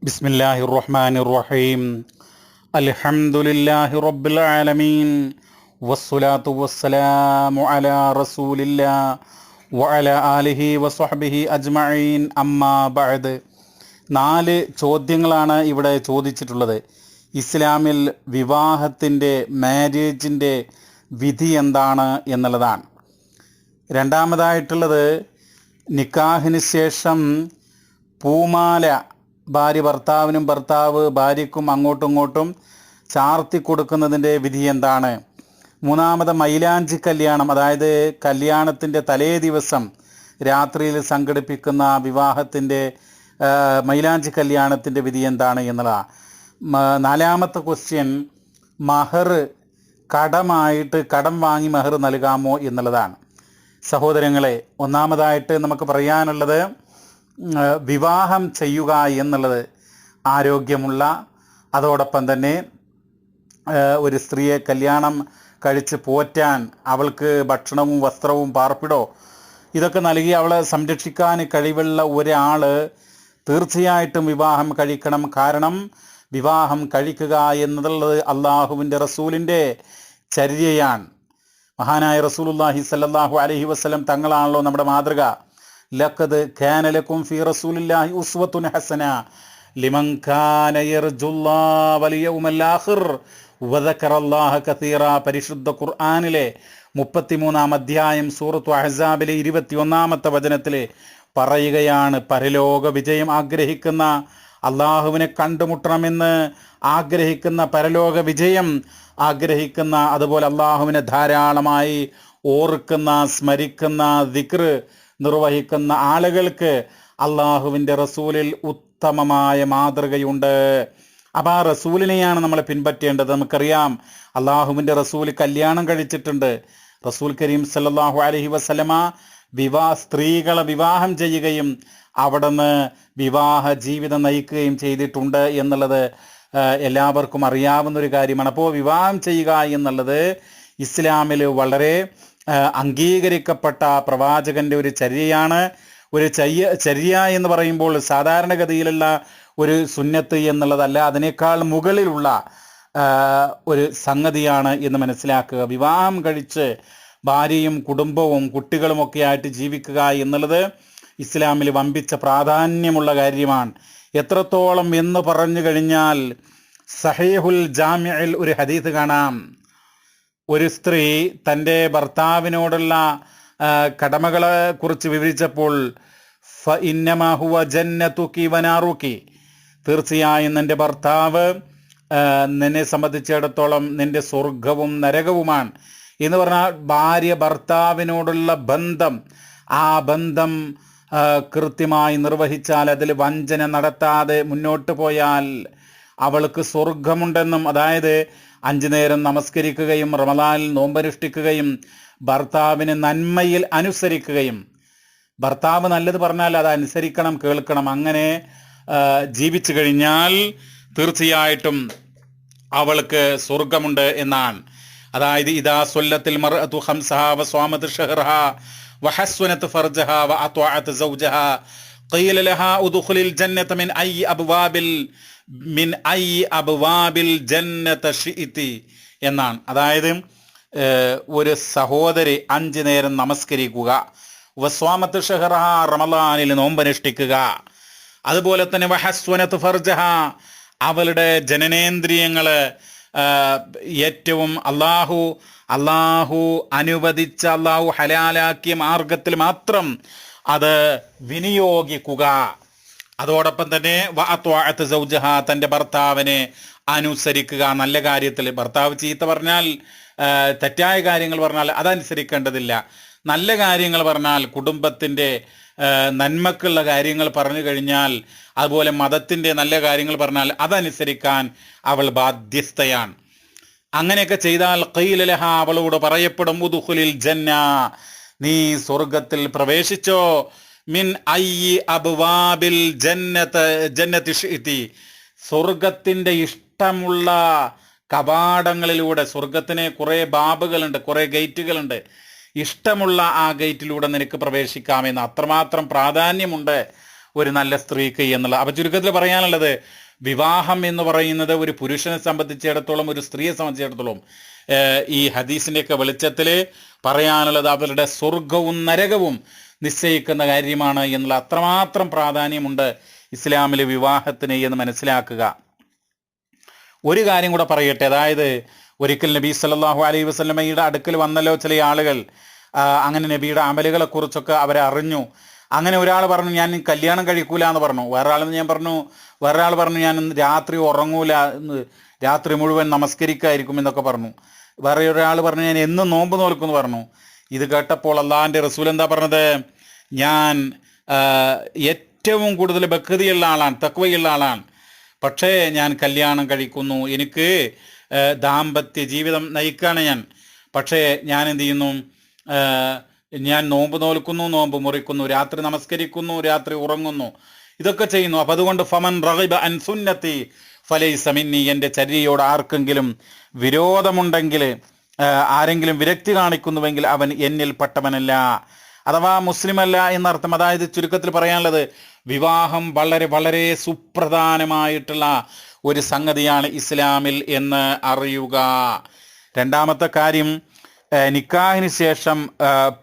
ബിസ്മില്ലാഹിർ റഹ്മാനിർ റഹീം. അൽഹംദുലില്ലാഹി റബ്ബിൽ ആലമീൻ വസ്സലാത്തു വസ്സലാമു അലാ റസൂലില്ലാഹ് വഅലാ ആലിഹി വസ്വഹ്ബിഹി അജ്മഈൻ. അമ്മാ ബഅദ്. 4 ചോദ്യങ്ങളാണ് ഇവിടെ ചോദിച്ചിട്ടുള്ളത്. ഇസ്ലാമിൽ വിവാഹത്തിൻ്റെ മാരേജിൻ്റെ വിധി എന്താണ് എന്നുള്ളതാണ്. രണ്ടാമതായിട്ടുള്ളത് നിക്കാഹിന് ശേഷം പൂമാല ഭാര്യ ഭർത്താവിനും ഭർത്താവ് ഭാര്യയ്ക്കും അങ്ങോട്ടും ഇങ്ങോട്ടും ചാർത്തി കൊടുക്കുന്നതിൻ്റെ വിധി എന്താണ്. മൂന്നാമത് മൈലാഞ്ചി കല്യാണം, അതായത് കല്യാണത്തിൻ്റെ തലേ ദിവസം രാത്രിയിൽ സംഘടിപ്പിക്കുന്ന വിവാഹത്തിൻ്റെ മൈലാഞ്ചി കല്യാണത്തിൻ്റെ വിധി എന്താണ് എന്നുള്ളതാണ്. നാലാമത്തെ ക്വസ്റ്റ്യൻ, മഹർ കടമായിട്ട് കടം വാങ്ങി മഹർ നൽകാമോ എന്നുള്ളതാണ്. സഹോദരങ്ങളെ, ഒന്നാമതായിട്ട് നമുക്ക് പറയാനുള്ളത്, വിവാഹം ചെയ്യുക എന്നുള്ളത് ആരോഗ്യമുള്ള, അതോടൊപ്പം തന്നെ ഒരു സ്ത്രീയെ കല്യാണം കഴിച്ച് പോറ്റാൻ അവൾക്ക് ഭക്ഷണവും വസ്ത്രവും പാർപ്പിടോ ഇതൊക്കെ നൽകി അവളെ സംരക്ഷിക്കാൻ കഴിവുള്ള ഒരാൾ തീർച്ചയായിട്ടും വിവാഹം കഴിക്കണം. കാരണം വിവാഹം കഴിക്കുക എന്നുള്ളത് അള്ളാഹുവിൻ്റെ റസൂലിൻ്റെ ചര്യയാണ്. മഹാനായ റസൂലുള്ളാഹി സ്വല്ലല്ലാഹു അലൈഹി വസല്ലം തങ്ങളാണല്ലോ നമ്മുടെ മാതൃക. ലഖദ് കാന ലക്കും ഫീ റസൂലില്ലാഹി ഉസ്വത്തുൻ ഹസന ലിമൻ കാന യർജുല്ലാഹ വൽ യൗമൽ ആഖിർ വദക്കറല്ലാഹ കസീറ. പരിശുദ്ധ ഖുർആനിലെ 33-ാം അധ്യായം സൂറത്തു അഹ്സാബിലെ 21-ാമത്തെ വചനത്തിൽ പറയുകയാണ്, പരലോക വിജയം ആഗ്രഹിക്കുന്ന, അള്ളാഹുവിനെ കണ്ടുമുട്ടണമെന്ന് ആഗ്രഹിക്കുന്ന, പരലോക വിജയം ആഗ്രഹിക്കുന്ന, അതുപോലെ അള്ളാഹുവിനെ ധാരാളമായി ഓർക്കുന്ന, സ്മരിക്കുന്ന, ദിക്ർ നിർവഹിക്കുന്ന ആളുകൾക്ക് അള്ളാഹുവിൻ്റെ റസൂലിൽ ഉത്തമമായ മാതൃകയുണ്ട്. അപ്പം ആ റസൂലിനെയാണ് നമ്മൾ പിൻപറ്റേണ്ടത്. നമുക്കറിയാം, അള്ളാഹുവിൻ്റെ റസൂൽ കല്യാണം കഴിച്ചിട്ടുണ്ട്. റസൂൽ കരീം സല്ലല്ലാഹു അലൈഹി വസല്ലമ സ്ത്രീകളെ വിവാഹം ചെയ്യുകയും അവിടുന്ന് വിവാഹ ജീവിതം നയിക്കുകയും ചെയ്തിട്ടുണ്ട് എന്നുള്ളത് എല്ലാവർക്കും അറിയാവുന്നൊരു കാര്യമാണ്. അപ്പോൾ വിവാഹം ചെയ്യുക എന്നുള്ളത് ഇസ്ലാമിൽ വളരെ അംഗീകരിക്കപ്പെട്ട പ്രവാചകൻ്റെ ഒരു ചര്യയാണ്. ഒരു ചര്യ എന്ന് പറയുമ്പോൾ സാധാരണഗതിയിലുള്ള ഒരു സുന്നത്ത് എന്നുള്ളതല്ല, അതിനേക്കാൾ മുകളിലുള്ള ഒരു സംഗതിയാണ് എന്ന് മനസ്സിലാക്കുക. വിവാഹം കഴിച്ച് ഭാര്യയും കുടുംബവും കുട്ടികളുമൊക്കെ ആയിട്ട് ജീവിക്കുക എന്നുള്ളത് ഇസ്ലാമിൽ വമ്പിച്ച പ്രാധാന്യമുള്ള കാര്യമാണ്. എത്രത്തോളം എന്ന് പറഞ്ഞു കഴിഞ്ഞാൽ സഹീഹുൽ ജാമിഇൽ ഒരു ഹദീസ് കാണാം. ഒരു സ്ത്രീ തൻ്റെ ഭർത്താവിനോടുള്ള കടമകളെ കുറിച്ച് വിവരിച്ചപ്പോൾ, ഫ ഇന്നമാ ഹുവ ജന്നതുകി വനാറുകി, തീർച്ചയായും നിൻ്റെ ഭർത്താവ് നിന്നെ സംബന്ധിച്ചിടത്തോളം നിൻ്റെ സ്വർഗവും നരകവുമാണ് എന്ന് പറഞ്ഞാൽ, ഭാര്യ ഭർത്താവിനോടുള്ള ബന്ധം, ആ ബന്ധം കൃത്യമായി നിർവഹിച്ചാൽ, അതിൽ വഞ്ചന നടത്താതെ മുന്നോട്ട് പോയാൽ അവൾക്ക് സ്വർഗമുണ്ടെന്നും, അതായത് 5 നേരം നമസ്കരിക്കുകയും റമദാനിൽ നോമ്പനുഷ്ഠിക്കുകയും ഭർത്താവിന് നന്മയിൽ അനുസരിക്കുകയും, ഭർത്താവ് നല്ലത് പറഞ്ഞാൽ അത് അനുസരിക്കണം, കേൾക്കണം, അങ്ങനെ ജീവിച്ചു കഴിഞ്ഞാൽ തീർച്ചയായിട്ടും അവൾക്ക് സ്വർഗമുണ്ട് എന്നാണ്. അതായത് ഇദാ സ്വല്ലത്തിൽ മർഅതു ഖംസഹാ വസ്വാമത് ഷഹ്റഹാ വഹസ്വനത് ഫർജഹാ വഅത്വഅത് സൗജഹാ ഖീല ലഹാ ഉദ്ഖുലിൽ ജന്നത മിൻ ഐ അബ്വാബിൽ ജന്നത ശിഇതി എന്നാണ്. അതായത് ഒരു സഹോദരി 5 നേരം നമസ്കരിക്കുക, വസ്വാമത്ത് ഷഹ്റഹ റമളാനിൽ നോമ്പനുഷ്ഠിക്കുക, അതുപോലെ തന്നെ വഹസ്വനത്ത് ഫർജഹ അവളുടെ ജനനേന്ദ്രിയങ്ങൾ ഏറ്റവും അള്ളാഹു അനുവദിച്ച, അള്ളാഹു ഹലാലാക്കിയ മാർഗത്തിൽ മാത്രം അത് വിനിയോഗിക്കുക. അതോടൊപ്പം തന്നെ വഅത്വഅത് സൗജഹ തൻ്റെ ഭർത്താവിനെ അനുസരിക്കുക. നല്ല കാര്യത്തിൽ ഭർത്താവ് ചീത്ത പറഞ്ഞാൽ, തെറ്റായ കാര്യങ്ങൾ പറഞ്ഞാൽ അതനുസരിക്കേണ്ടതില്ല. നല്ല കാര്യങ്ങൾ പറഞ്ഞാൽ, കുടുംബത്തിൻ്റെ നന്മക്കുള്ള കാര്യങ്ങൾ പറഞ്ഞു കഴിഞ്ഞാൽ, അതുപോലെ മതത്തിൻ്റെ നല്ല കാര്യങ്ങൾ പറഞ്ഞാൽ അതനുസരിക്കാൻ അവൾ ബാധ്യസ്ഥയാണ്. അങ്ങനെയൊക്കെ ചെയ്താൽ ഖീല ലഹാ അവളോട് പറയപ്പെടും, ഉദ്ഖുലിൽ ജന്ന നീ സ്വർഗത്തിൽ പ്രവേശിച്ചോ, മിൻ ഐ അബ്വാബിൽ ജന്നതി ശിഇതി സ്വർഗത്തിൻ്റെ ഇഷ്ടമുള്ള കവാടങ്ങളിലൂടെ. സ്വർഗത്തിന് കുറേ ബാബുകളുണ്ട്, കുറേ ഗേറ്റുകളുണ്ട്. ഇഷ്ടമുള്ള ആ ഗേറ്റിലൂടെ നിനക്ക് പ്രവേശിക്കാമെന്ന്. അത്രമാത്രം പ്രാധാന്യമുണ്ട് ഒരു നല്ല സ്ത്രീക്ക് എന്നുള്ളത്. അപ്പം ചുരുക്കത്തിൽ പറയാനുള്ളത്, വിവാഹം എന്ന് പറയുന്നത് ഒരു പുരുഷനെ സംബന്ധിച്ചിടത്തോളം, ഒരു സ്ത്രീയെ സംബന്ധിച്ചിടത്തോളം ഈ ഹദീസിൻ്റെയൊക്കെ വെളിച്ചത്തിൽ പറയാനുള്ളത് അവരുടെ സ്വർഗവും നരകവും നിശ്ചയിക്കുന്ന കാര്യമാണ് എന്നുള്ള അത്രമാത്രം പ്രാധാന്യമുണ്ട് ഇസ്ലാമിലെ വിവാഹത്തിന് എന്ന് മനസ്സിലാക്കുക. ഒരു കാര്യം കൂടെ പറയട്ടെ, അതായത് ഒരിക്കൽ നബി സല്ലല്ലാഹു അലൈഹി വസല്ലമയുടെ അടുക്കൽ വന്നല്ലോ ചില ആളുകൾ. അങ്ങനെ നബിയുടെ അമലുകളെ കുറിച്ചൊക്കെ അവരെ അറിഞ്ഞു. അങ്ങനെ ഒരാൾ പറഞ്ഞു, ഞാൻ കല്യാണം കഴിക്കൂല എന്ന് പറഞ്ഞു. വേറൊരാൾ പറഞ്ഞു ഞാൻ രാത്രി ഉറങ്ങൂല, രാത്രി മുഴുവൻ നമസ്കരിക്കായിരിക്കും എന്നൊക്കെ പറഞ്ഞു. വേറെ ഒരാൾ പറഞ്ഞു ഞാൻ എന്നും നോമ്പ് നോൽക്കുമെന്ന് പറഞ്ഞു. ഇത് കേട്ടപ്പോൾ അള്ളാഹിൻ്റെ റസൂൽ എന്താ പറഞ്ഞത്? ഞാൻ ഏറ്റവും കൂടുതൽ ബഖ്തിയുള്ള ആളാണ്, തഖ്വയുള്ള ആളാണ്, പക്ഷേ ഞാൻ കല്യാണം കഴിക്കുന്നു, എനിക്ക് ദാമ്പത്യ ജീവിതം നയിക്കുകയാണ് ഞാൻ. പക്ഷേ ഞാൻ എന്ത് ചെയ്യുന്നു? ഞാൻ നോമ്പ് നോൽക്കുന്നു, നോമ്പ് മുറിക്കുന്നു, രാത്രി നമസ്കരിക്കുന്നു, രാത്രി ഉറങ്ങുന്നു, ഇതൊക്കെ ചെയ്യുന്നു. അപ്പം അതുകൊണ്ട് ഫമൻ റഗിബ അൻ സുന്നത്തി ഫലൈസ മിന്നി, എൻ്റെ ചര്യയോട് ആർക്കെങ്കിലും വിരോധമുണ്ടെങ്കിൽ, ആരെങ്കിലും വിരക്തി കാണിക്കുന്നുവെങ്കിൽ അവൻ എന്നിൽ പെട്ടവനല്ല, അഥവാ മുസ്ലിം അല്ല എന്നർത്ഥം. അതായത് ചുരുക്കത്തിൽ പറയാനുള്ളത്, വിവാഹം വളരെ വളരെ സുപ്രധാനമായിട്ടുള്ള ഒരു സംഗതിയാണ് ഇസ്ലാമിൽ എന്ന് അറിയുക. രണ്ടാമത്തെ കാര്യം, നിക്കാഹിന് ശേഷം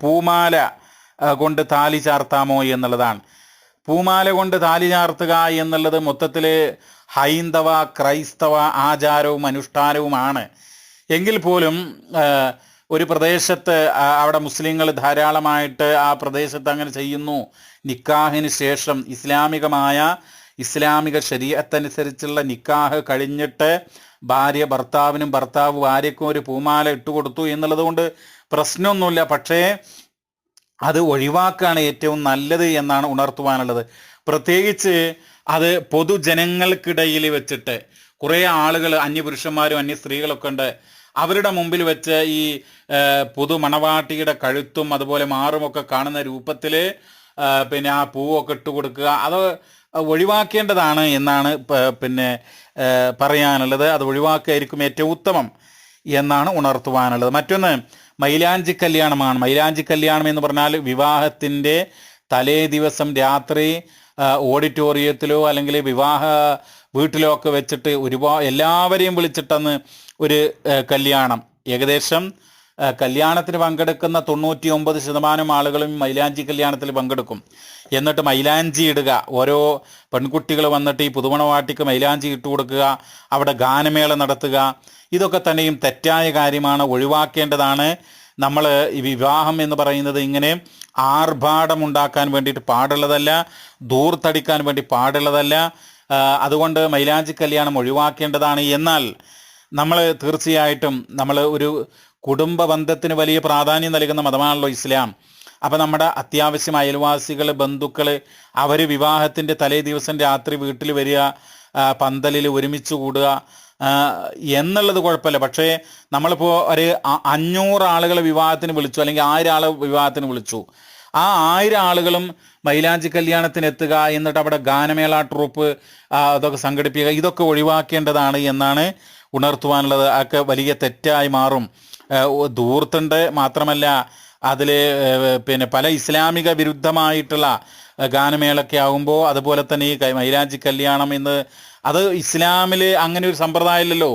പൂമാല കൊണ്ട് താലി ചാർത്താമോ എന്നുള്ളതാണ്. പൂമാല കൊണ്ട് താലി ചാർത്തുക എന്നുള്ളത് മൊത്തത്തിൽ ഹൈന്ദവ ക്രൈസ്തവ ആചാരവും അനുഷ്ഠാനവുമാണ്. എങ്കിൽ പോലും ഒരു പ്രദേശത്ത് അവിടെ മുസ്ലിങ്ങൾ ധാരാളമായിട്ട് ആ പ്രദേശത്ത് അങ്ങനെ ചെയ്യുന്നു. നിക്കാഹിന് ശേഷം ഇസ്ലാമിക ശരീഅത്തനുസരിച്ചുള്ള നിക്കാഹ് കഴിഞ്ഞിട്ട് ഭാര്യ ഭർത്താവിനും ഭർത്താവ് ഭാര്യയ്ക്കും ഒരു പൂമാല ഇട്ടുകൊടുത്തു എന്നുള്ളത് കൊണ്ട് പ്രശ്നമൊന്നുമില്ല. പക്ഷേ അത് ഒഴിവാക്കുകയാണ് ഏറ്റവും നല്ലത് എന്നാണ് ഉണർത്തുവാനുള്ളത്. പ്രത്യേകിച്ച് അത് പൊതുജനങ്ങൾക്കിടയിൽ വെച്ചിട്ട് കുറേ ആളുകൾ, അന്യപുരുഷന്മാരും അന്യ സ്ത്രീകളൊക്കെ ഉണ്ട്, അവരുടെ മുമ്പിൽ വെച്ച് ഈ പുതു മണവാട്ടിയുടെ കഴുത്തും അതുപോലെ മാറുമൊക്കെ കാണുന്ന രൂപത്തിൽ പിന്നെ ആ പൂവൊക്കെ ഇട്ട് കൊടുക്കുക, അത് ഒഴിവാക്കേണ്ടതാണ് എന്നാണ് പറയാനുള്ളത്. അത് ഒഴിവാക്കുകയായിരിക്കും ഏറ്റവും ഉത്തമം എന്നാണ് ഉണർത്തുവാനുള്ളത്. മറ്റൊന്ന് മൈലാഞ്ചി കല്യാണമാണ്. മൈലാഞ്ചി കല്യാണം എന്ന് പറഞ്ഞാൽ വിവാഹത്തിൻ്റെ തലേ ദിവസം രാത്രി ഓഡിറ്റോറിയത്തിലോ അല്ലെങ്കിൽ വിവാഹ വീട്ടിലോ ഒക്കെ വെച്ചിട്ട് എല്ലാവരെയും വിളിച്ചിട്ടന്ന് ഒരു കല്യാണം. ഏകദേശം കല്യാണത്തിന് പങ്കെടുക്കുന്ന 99% ആളുകളും മൈലാഞ്ചി കല്യാണത്തിൽ പങ്കെടുക്കും. എന്നിട്ട് മൈലാഞ്ചി ഇടുക, ഓരോ പെൺകുട്ടികൾ വന്നിട്ട് ഈ പുതുമണവാട്ടിക്ക് മൈലാഞ്ചി ഇട്ട് കൊടുക്കുക, അവിടെ ഗാനമേള നടത്തുക, ഇതൊക്കെ തന്നെയും തെറ്റായ കാര്യമാണ്, ഒഴിവാക്കേണ്ടതാണ്. നമ്മൾ ഈ വിവാഹം എന്ന് പറയുന്നത് ഇങ്ങനെ ആർഭാടമുണ്ടാക്കാൻ വേണ്ടിയിട്ട് പാടുള്ളതല്ല, ദൂർത്തടിക്കാൻ വേണ്ടി പാടുള്ളതല്ല. അതുകൊണ്ട് മൈലാഞ്ചി കല്യാണം ഒഴിവാക്കേണ്ടതാണ്. എന്നാൽ നമ്മൾ തീർച്ചയായിട്ടും ഒരു കുടുംബ ബന്ധത്തിന് വലിയ പ്രാധാന്യം നൽകുന്ന മതമാണല്ലോ ഇസ്ലാം. അപ്പം നമ്മുടെ അത്യാവശ്യം അയൽവാസികൾ, ബന്ധുക്കൾ, അവർ വിവാഹത്തിൻ്റെ തലേ ദിവസം രാത്രി വീട്ടിൽ വരിക, പന്തലിൽ ഒരുമിച്ച് കൂടുക എന്നുള്ളത് കുഴപ്പമില്ല. പക്ഷേ നമ്മളിപ്പോൾ ഒരു 500 ആളുകളെ വിവാഹത്തിന് വിളിച്ചു, അല്ലെങ്കിൽ 1000 ആളെ വിവാഹത്തിന് വിളിച്ചു, ആ 1000 ആളുകളും മൈലാഞ്ചി കല്യാണത്തിന് എത്തുക, എന്നിട്ട് അവിടെ ഗാനമേള ട്രൂപ്പ് അതൊക്കെ സംഘടിപ്പിക്കുക, ഇതൊക്കെ ഒഴിവാക്കേണ്ടതാണ് എന്നാണ് ഉണർത്തുവാനുള്ളത്. അതൊക്കെ വലിയ തെറ്റായി മാറും. ധൂർത്തുണ്ട്, മാത്രമല്ല അതിൽ പല ഇസ്ലാമിക വിരുദ്ധമായിട്ടുള്ള ഗാനമേളൊക്കെ ആകുമ്പോൾ, അതുപോലെ തന്നെ ഈ മൈലാഞ്ചി കല്യാണം അത് ഇസ്ലാമിൽ അങ്ങനെ ഒരു സമ്പ്രദായമില്ലല്ലോ.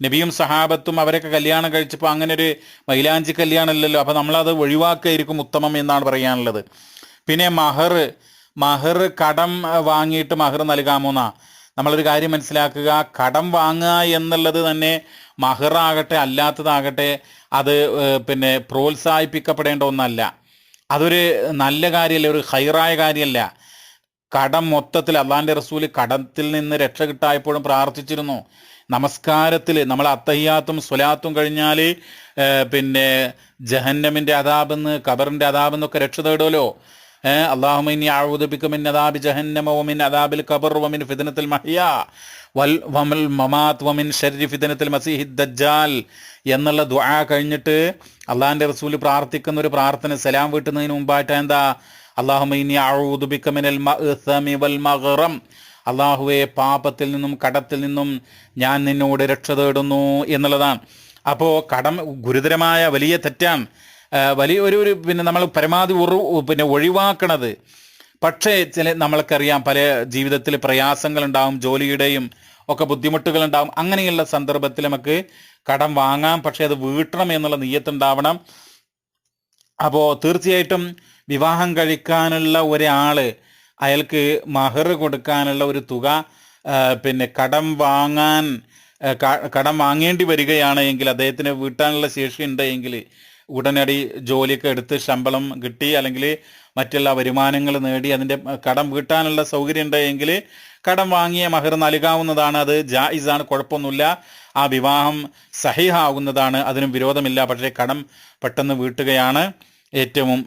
നബിയും സഹാബത്തും അവരൊക്കെ കല്യാണം കഴിച്ചപ്പോൾ അങ്ങനെ ഒരു മൈലാഞ്ചി കല്യാണം ഇല്ലല്ലോ. അപ്പോൾ നമ്മളത് ഒഴിവാക്കുകയായിരിക്കും ഉത്തമം എന്നാണ് പറയാനുള്ളത്. പിന്നെ മഹർ കടം വാങ്ങിയിട്ട് മഹർ നൽകാമോന്നാ. നമ്മളൊരു കാര്യം മനസ്സിലാക്കുക, കടം വാങ്ങുക എന്നുള്ളത് തന്നെ മഹറാകട്ടെ അല്ലാത്തതാകട്ടെ അത് പ്രോത്സാഹിപ്പിക്കപ്പെടേണ്ട ഒന്നല്ല. അതൊരു നല്ല കാര്യമല്ല, ഒരു ഹൈറായ കാര്യമല്ല. കടം മൊത്തത്തിൽ അള്ളാഹിൻ്റെ റസൂല് കടത്തിൽ നിന്ന് രക്ഷ കിട്ടായപ്പോഴും പ്രാർത്ഥിച്ചിരുന്നു. നമസ്കാരത്തിൽ നമ്മൾ അത്തഹിയാത്തും സ്വലാത്തും കഴിഞ്ഞാൽ ജഹന്നമിൻ്റെ അദാബെന്ന്, ഖബറിൻ്റെ അദാബെന്നൊക്കെ രക്ഷ തേടുമല്ലോ. അല്ലാഹുമ്മ ഇന്നി അഊദു ബിക മിൻ അദാബി ജഹന്നമ വമിൻ അദാബിൽ ഖബർ വമിൻ ഫിത്നത്തിൽ മഹ്യാ വൽ മമാത്ത് വമിൻ ശർരി ഫിത്നത്തിൽ മസീഹിദ് ദജ്ജാൽ എന്നുള്ള ദുആ കഴിഞ്ഞിട്ട് അള്ളാഹിൻ്റെ റസൂൽ പ്രാർത്ഥിക്കുന്ന ഒരു പ്രാർത്ഥന സലാം വീട്ടുന്നതിന് മുമ്പായിട്ട് എന്താ? അല്ലാഹുമ്മ ഇന്നി അഊദു ബിക മിനൽ മഅ്സമി വൽ മഗ്റം, അള്ളാഹുവെ പാപത്തിൽ നിന്നും കടത്തിൽ നിന്നും ഞാൻ നിന്നോട് രക്ഷ തേടുന്നു എന്നുള്ളതാണ്. അപ്പോൾ കടം ഗുരുതരമായ വലിയ തെറ്റാണ്, വലിയ നമ്മൾ പരമാവധി ഒഴിവാക്കണത്. പക്ഷേ നമ്മൾക്കറിയാം പല ജീവിതത്തിൽ പ്രയാസങ്ങളുണ്ടാവും, ജോലിയുടെയും ഒക്കെ ബുദ്ധിമുട്ടുകളുണ്ടാവും. അങ്ങനെയുള്ള സന്ദർഭത്തിൽ നമുക്ക് കടം വാങ്ങാം, പക്ഷെ അത് വീട്ടണം എന്നുള്ള നിയ്യത്തുണ്ടാവണം. അപ്പോൾ തീർച്ചയായിട്ടും വിവാഹം കഴിക്കാനുള്ള ഒരാള് അയാൾക്ക് മഹർ കൊടുക്കാനുള്ള ഒരു തുക പിന്നെ കടം വാങ്ങേണ്ടി വരികയാണ് എങ്കിൽ, അദ്ദേഹത്തിന് വീട്ടാനുള്ള ശേഷി ഉണ്ട് എങ്കിൽ ഉടനടി ജോലിയൊക്കെ എടുത്ത് ശമ്പളം കിട്ടി അല്ലെങ്കിൽ മറ്റുള്ള വരുമാനങ്ങൾ നേടി അതിൻ്റെ കടം വീട്ടാനുള്ള സൗകര്യം ഉണ്ട് എങ്കിൽ കടം വാങ്ങിയ മഹർ നൽകാവുന്നതാണ്. അത് ജായിസാണ്, കുഴപ്പമൊന്നുമില്ല. ആ വിവാഹം സഹിഹാവുന്നതാണ്, അതിനും വിരോധമില്ല. പക്ഷേ കടം പെട്ടെന്ന് വീട്ടുകയാണ് ഏറ്റവും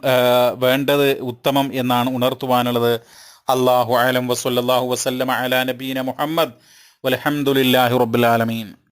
വേണ്ടത്, ഉത്തമം എന്നാണ് ഉണർത്തുവാനുള്ളത്. അല്ലാഹു അഅലം വസല്ലല്ലാഹു വസല്ലമ അലാ നബീന മുഹമ്മദ് വൽഹംദുലില്ലാഹി റബ്ബിൽ ആലമീൻ.